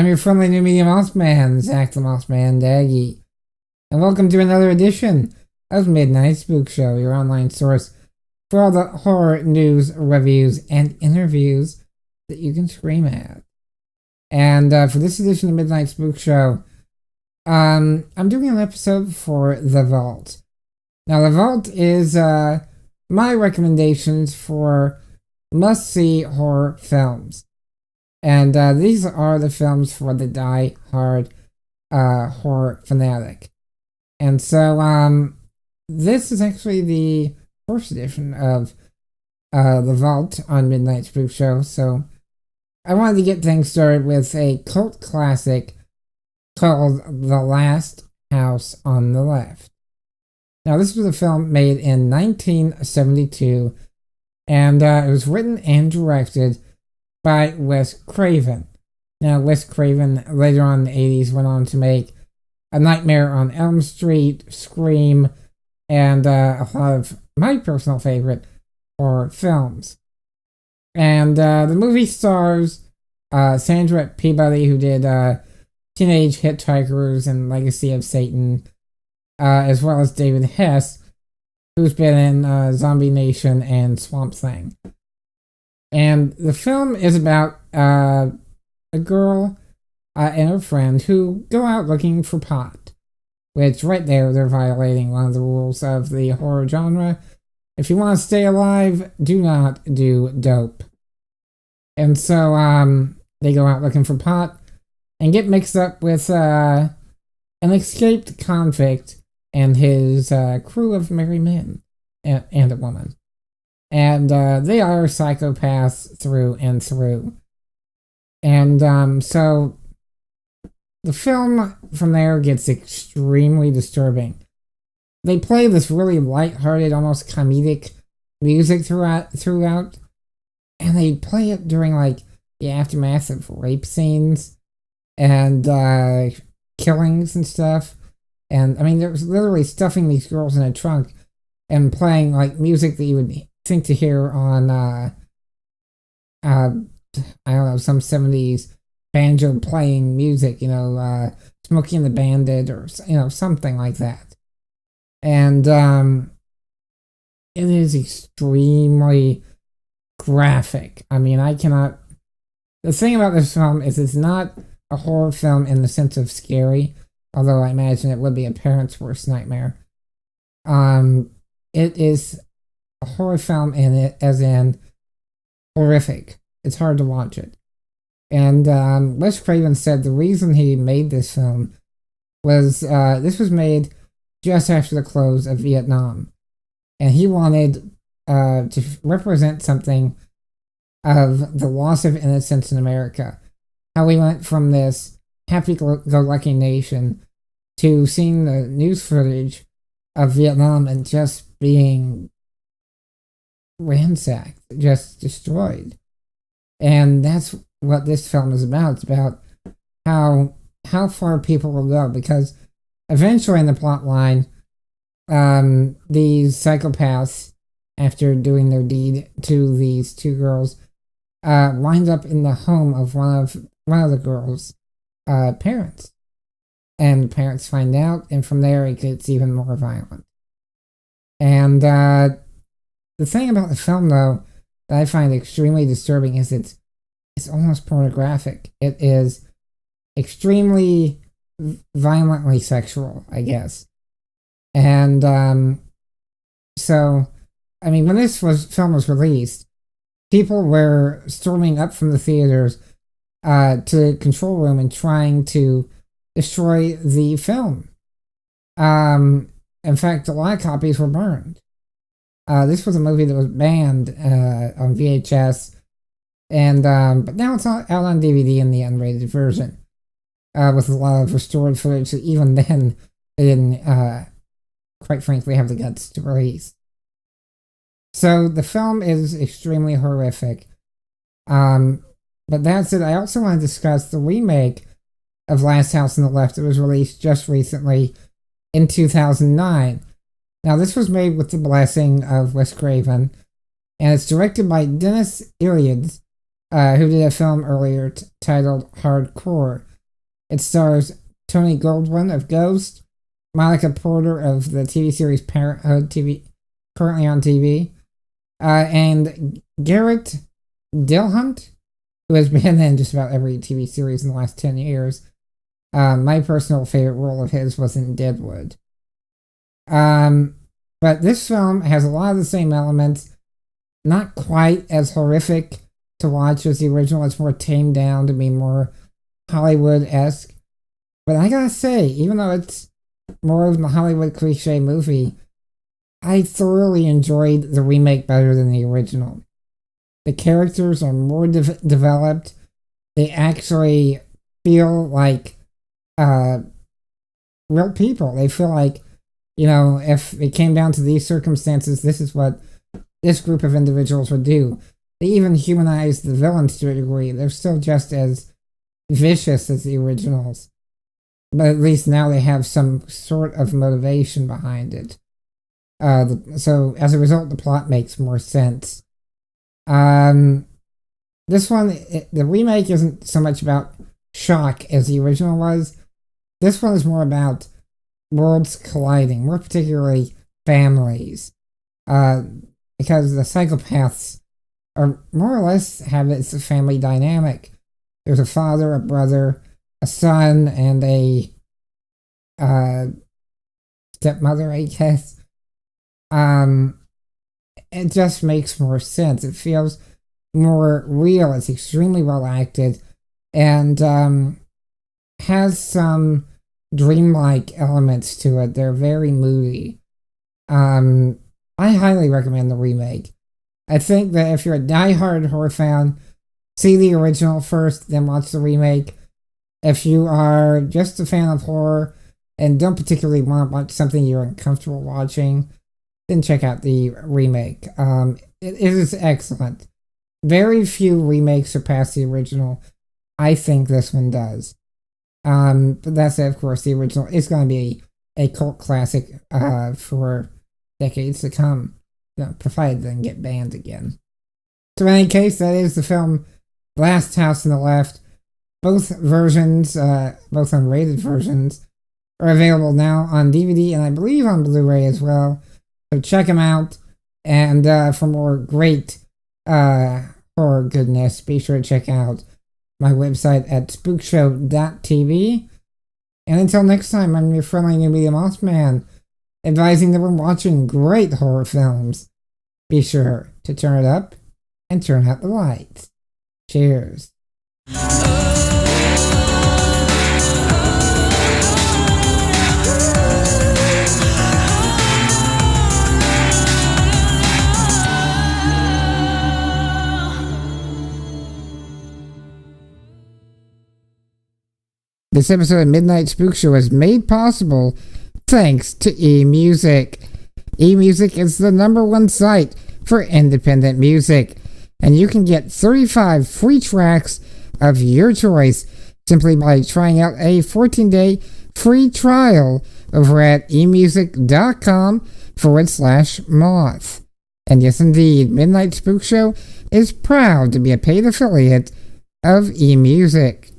I'm your friendly new media Mothman, Zach the Mothman Daggy, and welcome to another edition of Midnight Spook Show, your online source for all the horror news, reviews, and interviews that you can scream at. And for this edition of Midnight Spook Show, I'm doing an episode for The Vault. Now, The Vault is my recommendations for must-see horror films. And these are the films for the die-hard horror fanatic. And so this is actually the first edition of The Vault on Midnight Spook Show. So I wanted to get things started with a cult classic called The Last House on the Left. Now, this was a film made in 1972, and it was written and directed by Wes Craven. Now, Wes Craven later on in the 80s went on to make A Nightmare on Elm Street, Scream, and a lot of my personal favorite horror films. And the movie stars Sandra Peabody, who did Teenage Hitchhikers and Legacy of Satan, as well as David Hess, who's been in Zombie Nation and Swamp Thing. And the film is about a girl and her friend who go out looking for pot, which right there they're violating one of the rules of the horror genre. If you want to stay alive, do not do dope. And so they go out looking for pot and get mixed up with an escaped convict and his crew of merry men and a woman. And they are psychopaths through and through. And so the film from there gets extremely disturbing. They play this really lighthearted, almost comedic music throughout, and they play it during like the aftermath of rape scenes and killings and stuff. And I mean, there was literally stuffing these girls in a trunk and playing like music that you would think to hear on I don't know, some 70s banjo playing music, Smokey and the Bandit or something like that. And it is extremely graphic. I mean, the thing about this film is it's not a horror film in the sense of scary, although I imagine it would be a parent's worst nightmare. It is a horror film in it, as in horrific. It's hard to watch it. And Wes Craven said the reason he made this film was this was made just after the close of Vietnam. And he wanted to represent something of the loss of innocence in America. How we went from this happy-go-lucky nation to seeing the news footage of Vietnam and just being ransacked, just destroyed. And that's what this film is about. It's about how far people will go, because eventually in the plot line, these psychopaths, after doing their deed to these two girls, wind up in the home of one of the girls' parents. And the parents find out, and from there it gets even more violent. And the thing about the film, though, that I find extremely disturbing is it's almost pornographic. It is extremely violently sexual, I guess. And so, I mean, when this film was released, people were storming up from the theaters to the control room and trying to destroy the film. In fact, a lot of copies were burned. This was a movie that was banned on VHS, and but now it's out on DVD in the unrated version, with a lot of restored footage that even then they didn't, quite frankly, have the guts to release. So the film is extremely horrific. But that said, I also want to discuss the remake of Last House on the Left that was released just recently in 2009. Now, this was made with the blessing of Wes Craven, and it's directed by Dennis Iliad, who did a film earlier titled Hardcore. It stars Tony Goldwyn of Ghost, Monica Porter of the TV series Parenthood, currently on TV, and Garrett Dillahunt, who has been in just about every TV series in the last 10 years. My personal favorite role of his was in Deadwood. But this film has a lot of the same elements, not quite as horrific to watch as the original. It's more tamed down to be more Hollywood-esque. But I gotta say, even though it's more of the Hollywood cliche movie, I thoroughly enjoyed the remake better than the original. The characters are more developed. They actually feel like real people. They feel like, if it came down to these circumstances, this is what this group of individuals would do. They even humanize the villains to a degree. They're still just as vicious as the originals. But at least now they have some sort of motivation behind it. So as a result, the plot makes more sense. This one, the remake isn't so much about shock as the original was. This one is more about worlds colliding, more particularly families. Because the psychopaths are more or less have its family dynamic. There's a father, a brother, a son, and a stepmother, I guess. It just makes more sense. It feels more real. It's extremely well acted, and has some dreamlike elements to it. They're very moody. I highly recommend the remake. I think that if you're a diehard horror fan, see the original first, then watch the remake. If you are just a fan of horror and don't particularly want to watch something you're uncomfortable watching, then check out the remake. It is excellent. Very few remakes surpass the original. I think this one does. But that said, of course, the original is going to be a cult classic for decades to come, provided it doesn't get banned again. So in any case, that is the film Last House on the Left. Both versions, both unrated versions, are available now on DVD and I believe on Blu-ray as well. So check them out. And for more great horror goodness, be sure to check out my website at spookshow.tv. And until next time, I'm your friendly newbie, the Mothman, advising that when watching great horror films, be sure to turn it up and turn out the lights. Cheers. This episode of Midnight Spook Show is made possible thanks to eMusic. eMusic is the #1 site for independent music, and you can get 35 free tracks of your choice simply by trying out a 14-day free trial over at emusic.com/moth. And yes, indeed, Midnight Spook Show is proud to be a paid affiliate of eMusic.